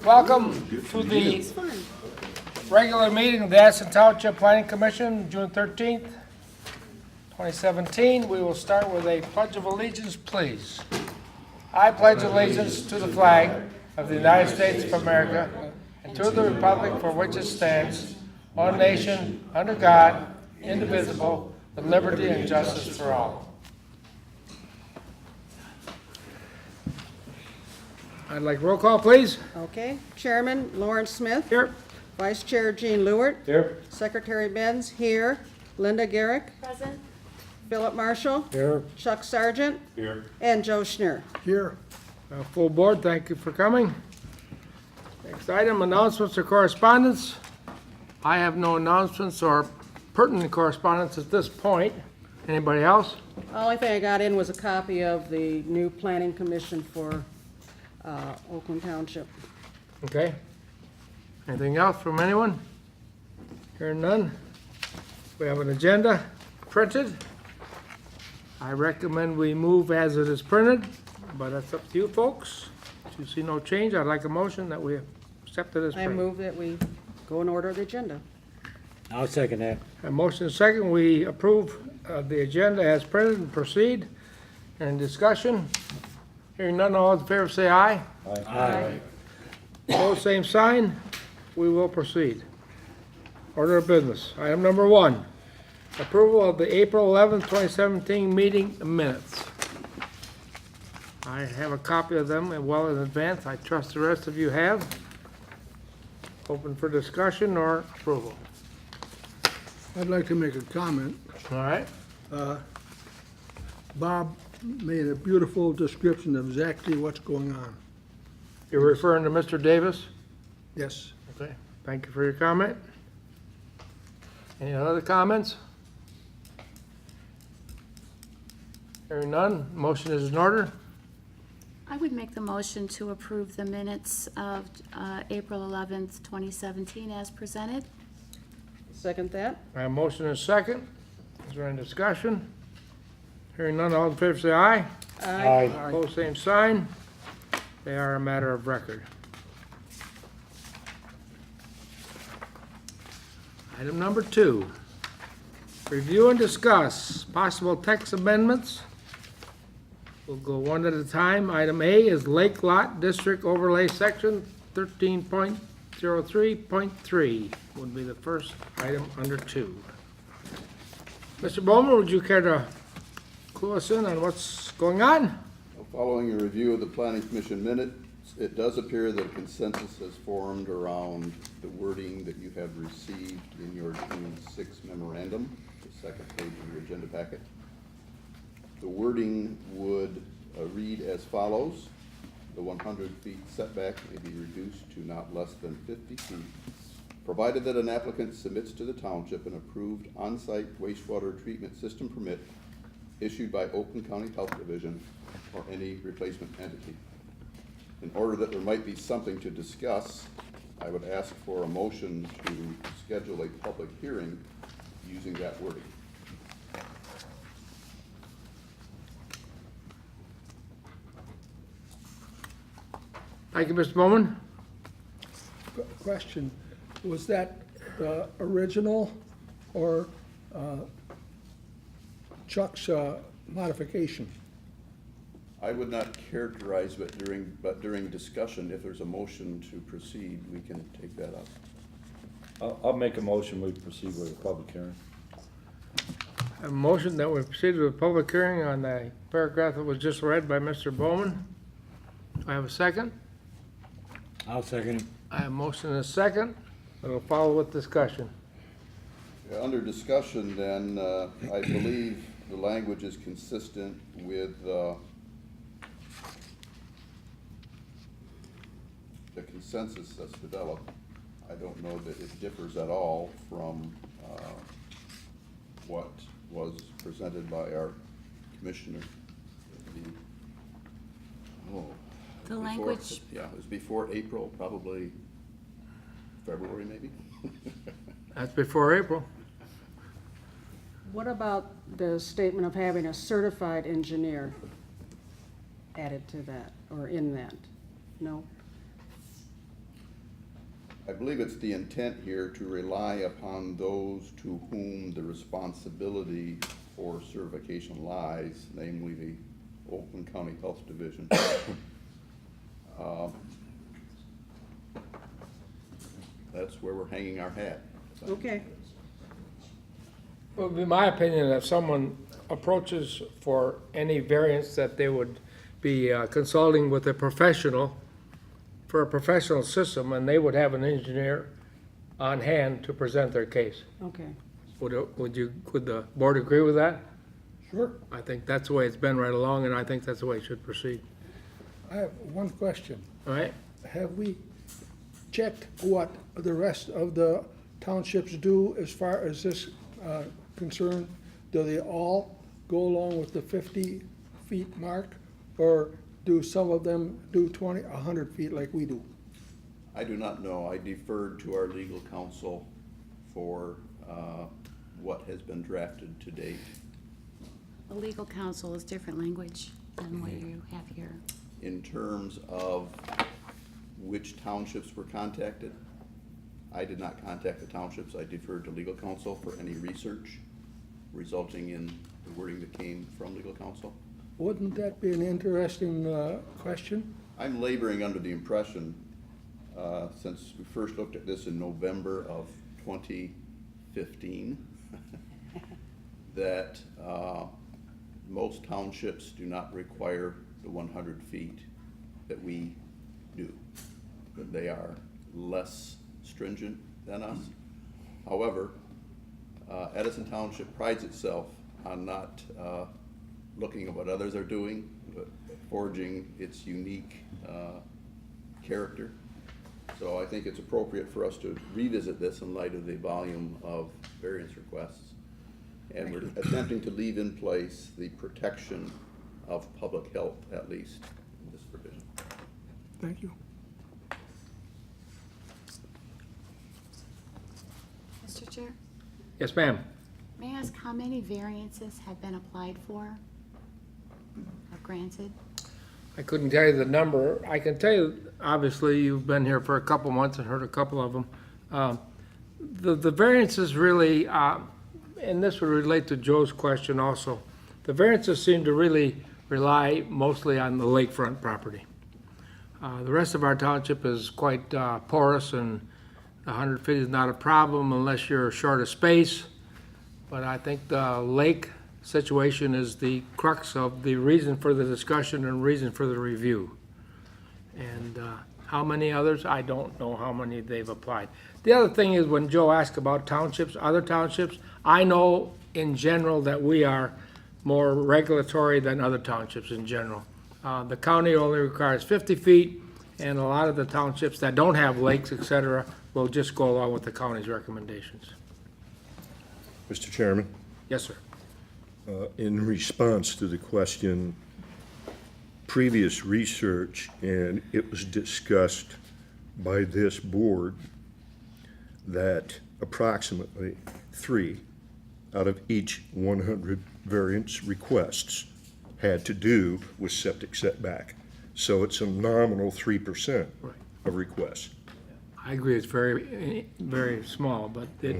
Welcome to the regular meeting of the Addison Township Planning Commission, June 13th, 2017. We will start with a pledge of allegiance, please. I pledge allegiance to the flag of the United States of America and to the republic for which it stands, one nation, under God, indivisible, with liberty and justice for all. I'd like roll call, please. Okay, Chairman Lawrence Smith. Here. Vice Chair Jean Lewert. Here. Secretary Benz here. Linda Garrick. Present. Philip Marshall. Here. Chuck Sargent. Here. And Joe Schneer. Here. Full board, thank you for coming. Next item, announcements or correspondence. I have no announcements or pertinent correspondence at this point. Anybody else? Only thing I got in was a copy of the new planning commission for Oakland Township. Okay. Anything else from anyone? Hearing none. We have an agenda printed. I recommend we move as it is printed, but that's up to you folks. If you see no change, I'd like a motion that we accept it as I printed. move that we go in order of the agenda. I'll second that. A motion is second, we approve the agenda as printed and proceed. Any discussion? Hearing none, all in favor say aye. Aye. Opposed, same sign. We will proceed. Order of business. Item number 1, approval of the April 11th, 2017 meeting minutes. I have a copy of them well in advance. I trust the rest of you have. Open for discussion or approval. I'd like to make a comment. All right. Bob made a beautiful description of exactly what's going on. You're referring to Mr. Davis? Yes. Okay, thank you for your comment. Any other comments? Hearing none, motion is in order. I would make the motion to approve the minutes of April 11th, 2017 as presented. Second that. I have a motion and a second. Is there any discussion? Hearing none, all in favor say aye. Aye. Opposed, same sign. They are a matter of record. Item number 2, review and discuss possible text amendments. We'll go one at a time. Item A is Lake Lot District Overlay Section 13.03.3 would be the first item under 2. Mr. Bowman, would you care to clue us in on what's going on? Following a review of the Planning Commission minutes, it does appear that a consensus has formed around the wording that you have received in your June 6 memorandum, the second page of your agenda packet. The wording would read as follows. The 100 feet setback may be reduced to not less than 50 feet, provided that an applicant submits to the township an approved on-site wastewater treatment system permit issued by Oakland County Health Division or any replacement entity. In order that there might be something to discuss, I would ask for a motion to schedule a public hearing using that wording. Thank you, Mr. Bowman. Question, was that the original or Chuck's modification? I would not characterize, but during discussion, if there's a motion to proceed, we can take that up. I'll make a motion, we proceed with a public hearing. A motion that we proceed with a public hearing on the paragraph that was just read by Mr. Bowman. Do I have a second? I'll second it. I have a motion and a second. It'll follow with discussion. Under discussion, then, I believe the language is consistent with the consensus that's developed. I don't know that it differs at all from what was presented by our commissioner. The language, Yeah, it was before April, probably February maybe. That's before April. What about the statement of having a certified engineer added to that, or in that? No? I believe it's the intent here to rely upon those to whom the responsibility for certification lies, namely the Oakland County Health Division. That's where we're hanging our hat. Okay. Well, it'd be my opinion that if someone approaches for any variance, that they would be consulting with a professional for a professional system, and they would have an engineer on hand to present their case. Okay. Would the board agree with that? Sure. I think that's the way it's been right along, and I think that's the way it should proceed. I have one question. All right? Have we checked what the rest of the townships do as far as this concerned? Do they all go along with the 50 feet mark, or do some of them do 20, 100 feet like we do? I do not know. I deferred to our legal counsel for what has been drafted to date. The legal counsel is different language than what you have here. In terms of which townships were contacted, I did not contact the townships. I deferred to legal counsel for any research resulting in the wording that came from legal counsel. Wouldn't that be an interesting question? I'm laboring under the impression, since we first looked at this in November of 2015, that most townships do not require the 100 feet that we do, that they are less stringent than us. However, Addison Township prides itself on not looking at what others are doing, but forging its unique character. So I think it's appropriate for us to revisit this in light of the volume of variance requests. And we're attempting to leave in place the protection of public health, at least, in this provision. Thank you. Mr. Chair, Yes, ma'am. may I ask how many variances have been applied for or granted? I couldn't tell you the number. I can tell you, obviously, you've been here for a couple months and heard a couple of them. The variances really, and this would relate to Joe's question also, the variances seem to really rely mostly on the lakefront property. The rest of our township is quite porous, and 100 feet is not a problem unless you're short of space. But I think the lake situation is the crux of the reason for the discussion and reason for the review. And how many others? I don't know how many they've applied. The other thing is, when Joe asked about townships, other townships, I know in general that we are more regulatory than other townships in general. The county only requires 50 feet, and a lot of the townships that don't have lakes, et cetera, will just go along with the county's recommendations. Mr. Chairman, Yes, sir. in response to the question, previous research, and it was discussed by this board that approximately 3 out of each 100 variance requests had to do with septic setback. So it's a nominal 3% Right. of requests. I agree, it's very, very small, but it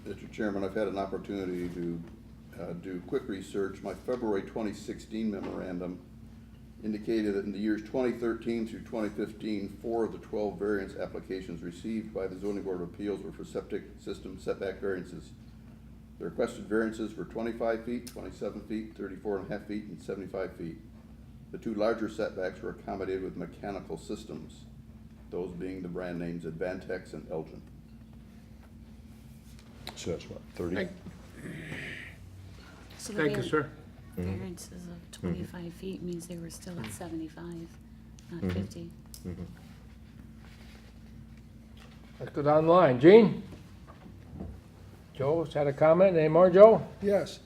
Mr. Chairman, I've had an opportunity to do quick research. My February 2016 memorandum indicated that in the years 2013 through 2015, 4 of the 12 variance applications received by the Zoning Board of Appeals were for septic system setback variances. The requested variances were 25 feet, 27 feet, 34.5 feet, and 75 feet. The 2 larger setbacks were accommodated with mechanical systems, those being the brand names Advantex and Elgin. So that's what, 30? Thank- So the Thank you, sir. variances of 25 feet means they were still at 75, not 50. Let's go down the line. Gene? Joe's had a comment. Any more, Joe? Yes,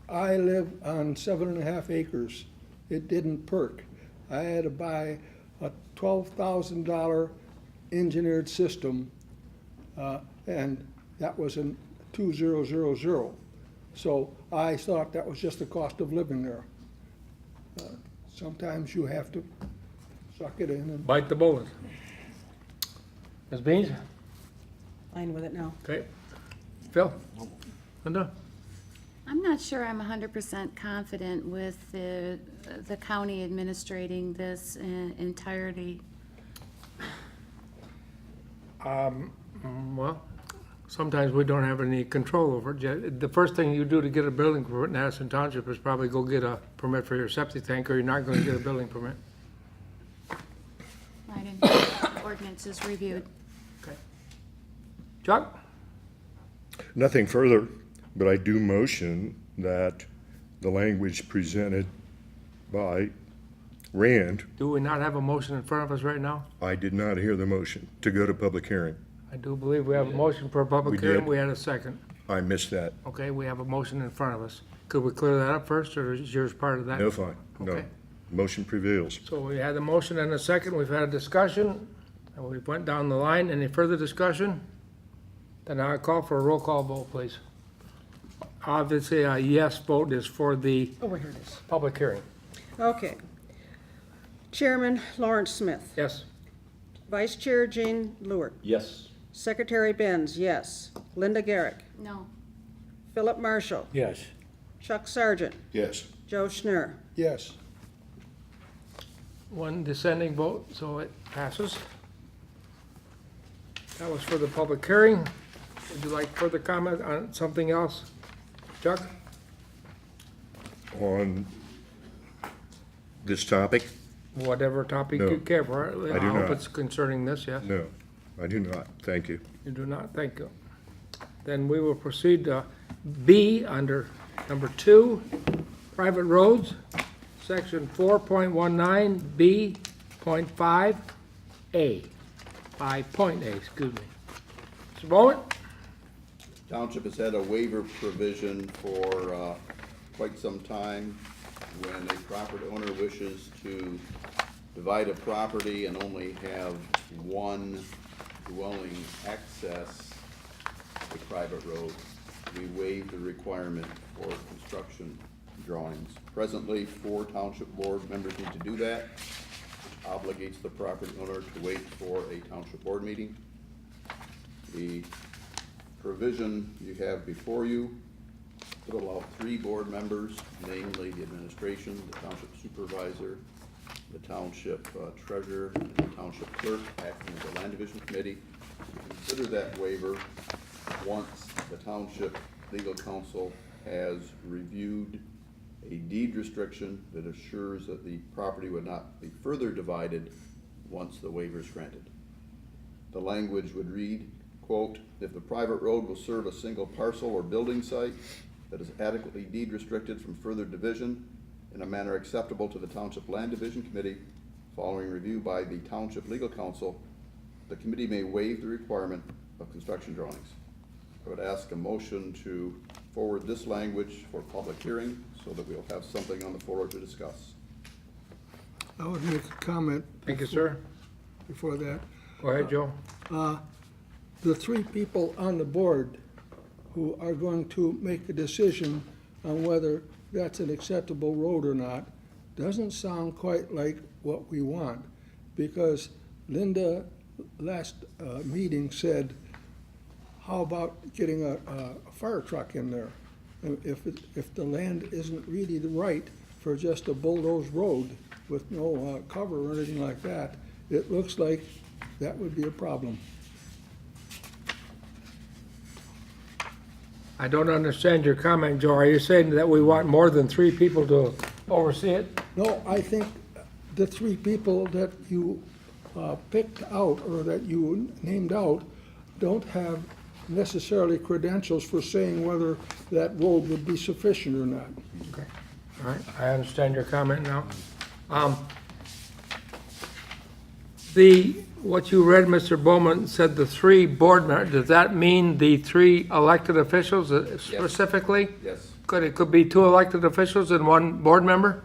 I live on 7.5 acres. It didn't perk. I had to buy a $12,000 engineered system, and that was in 2000. So I thought that was just the cost of living there. Sometimes you have to suck it in and Bite the bullet. Ms. Beans? Fine with it now. Okay. Phil? Linda? I'm not sure I'm 100% confident with the county administrating this in entirety. Well, sometimes we don't have any control over it. The first thing you do to get a building permit in Addison Township is probably go get a permit for your septic tank, or you're not gonna get a building permit. I didn't have the ordinances reviewed. Okay. Chuck? Nothing further, but I do motion that the language presented by Rand, Do we not have a motion in front of us right now? I did not hear the motion to go to public hearing. I do believe we have a motion for a public We hearing. did. We had a second. I missed that. Okay, we have a motion in front of us. Could we clear that up first, or is yours part of that? No, fine, no. Okay. Motion prevails. So we had a motion and a second. We've had a discussion, and we went down the line. Any further discussion? Then I call for a roll call vote, please. Obviously, a yes vote is for the Oh, here it is. public hearing. Okay. Chairman Lawrence Smith. Yes. Vice Chair Jean Lewert. Yes. Secretary Benz, yes. Linda Garrick. No. Philip Marshall. Yes. Chuck Sargent. Yes. Joe Schnur. Yes. One dissenting vote, so it passes. That was for the public hearing. Would you like further comment on something else? Chuck? On this topic? Whatever topic No, you care for. I do hope not. it's concerning this, yes? No, I do not. Thank you. You do not, thank you. Then we will proceed to B under number 2, private roads, section 4.19B.5A, 5.A, excuse me. Mr. Bowman? Township has had a waiver provision for quite some time. When a property owner wishes to divide a property and only have one dwelling access a private road, we waive the requirement for construction drawings. Presently, 4 township board members need to do that, which obligates the property owner to wait for a township board meeting. The provision you have before you would allow 3 board members, namely the administration, the township supervisor, the township treasurer, and the township clerk, acting as a land division committee, to consider that waiver once the township legal counsel has reviewed a deed restriction that assures that the property would not be further divided once the waiver is granted. The language would read, quote, "If the private road will serve a single parcel or building site that is adequately deed restricted from further division in a manner acceptable to the Township Land Division Committee, following review by the Township Legal Counsel, the committee may waive the requirement of construction drawings." I would ask a motion to forward this language for public hearing so that we'll have something on the floor to discuss. I would make a comment Thank you, sir. before that. Go ahead, Joe. The 3 people on the board who are going to make a decision on whether that's an acceptable road or not doesn't sound quite like what we want, because Linda last meeting said, how about getting a fire truck in there? If the land isn't really the right for just a bulldozed road with no cover or anything like that, it looks like that would be a problem. I don't understand your comment, Joe. Are you saying that we want more than 3 people to oversee it? No, I think the 3 people that you picked out, or that you named out, don't have necessarily credentials for saying whether that road would be sufficient or not. Okay. All right, I understand your comment now. What you read, Mr. Bowman, said the 3 board members, does that mean the 3 elected officials specifically? Yes. It could be 2 elected officials and 1 board member?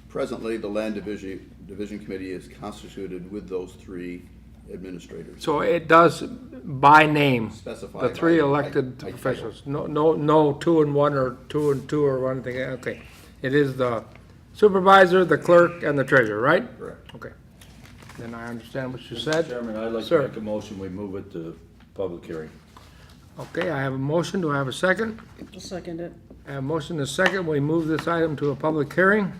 Presently, the Land Division Committee is constituted with those 3 administrators. So it does by name, Specify the 3 by elected title. officials? No 2 and 1 or 2 and 2 or anything, okay. It is the supervisor, the clerk, and the treasurer, right? Correct. Okay. then I understand what you Mr. said. Chairman, I'd like Sir. to make a motion, we move it to public hearing. Okay, I have a motion. Do I have a second? I'll second it. I have a motion and a second. We move this item to a public hearing.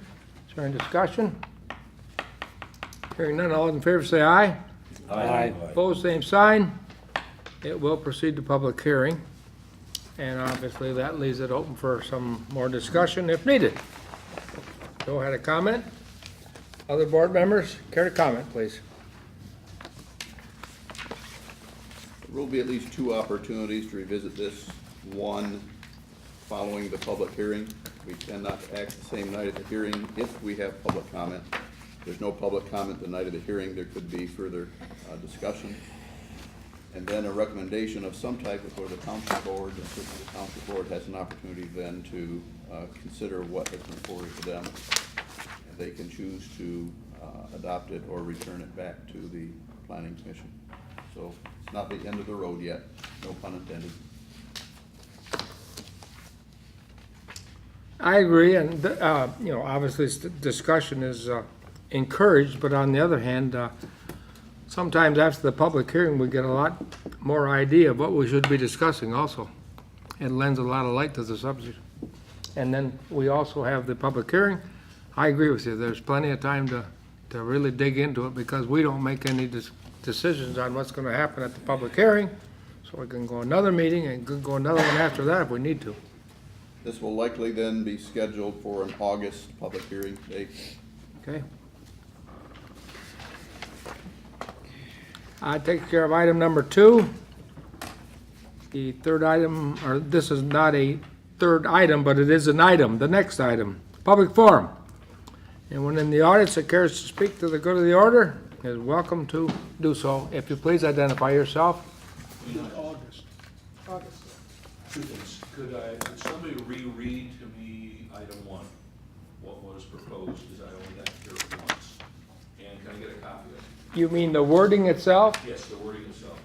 Is there any discussion? Hearing none, all in favor say aye. Opposed, same sign. It will proceed to public hearing. And obviously, that leaves it open for some more discussion if needed. Joe had a comment? Other board members, care to comment, please? There will be at least two opportunities to revisit this. One, following the public hearing. We cannot act the same night at the hearing if we have public comment. If there's no public comment the night of the hearing, there could be further discussion. And then a recommendation of some type before the township board, and certainly the township board has an opportunity then to consider what has been forwarded to them. And they can choose to adopt it or return it back to the planning commission. So it's not the end of the road yet, no pun intended. I agree, and, obviously, discussion is encouraged, but on the other hand, sometimes after the public hearing, we get a lot more idea of what we should be discussing also. It lends a lot of light to the subject. And then we also have the public hearing. I agree with you, there's plenty of time to really dig into it, because we don't make any decisions on what's gonna happen at the public hearing. So we can go another meeting and could go another one after that if we need to. This will likely then be scheduled for an August public hearing date. Okay? I take care of item number 2. The third item, or this is not a third item, but it is an item, the next item, public forum. Anyone in the audience that cares to speak to the good of the order is welcome to do so. If you please identify yourself. Two things. Could somebody reread to me item 1, what was proposed, because I only got here once? And can I get a copy of it? You mean the wording itself? Yes, the wording itself.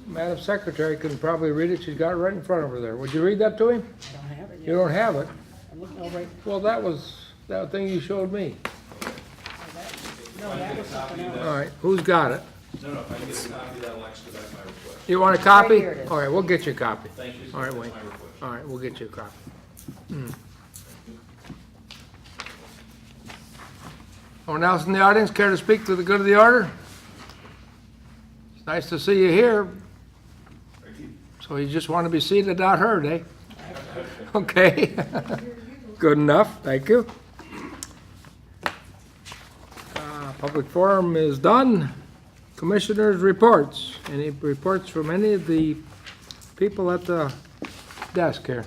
Madam Secretary can probably read it. She's got it right in front of her there. Would you read that to him? I don't have it You yet. don't have it? I'm looking over it. Well, that was that thing you showed me. No, that was something else. All right, who's got it? No, if I can get a copy, that'll expedite my request. You want a copy? Right here it is. All right, we'll get you a copy. Thank you. All right, That's Wayne. my request. All right, we'll get you a copy. Anyone else in the audience care to speak to the good of the order? It's nice to see you here. So you just want to be seated, not heard, eh? Okay. Good enough, thank you. Public forum is done. Commissioners' reports. Any reports from any of the people at the desk here?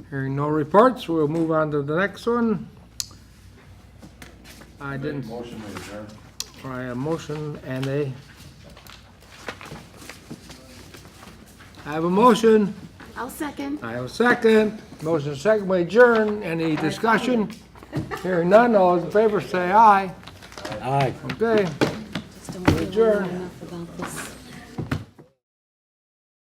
Hearing no reports, we'll move on to the next one. I didn't, Motion, we adjourn. try a motion and a. I have a motion, I'll second. I have a second. Motion second, we adjourn. Any discussion? Hearing none, all those in favor say aye. Aye. Okay, Just don't feel Adjourn. enough about this.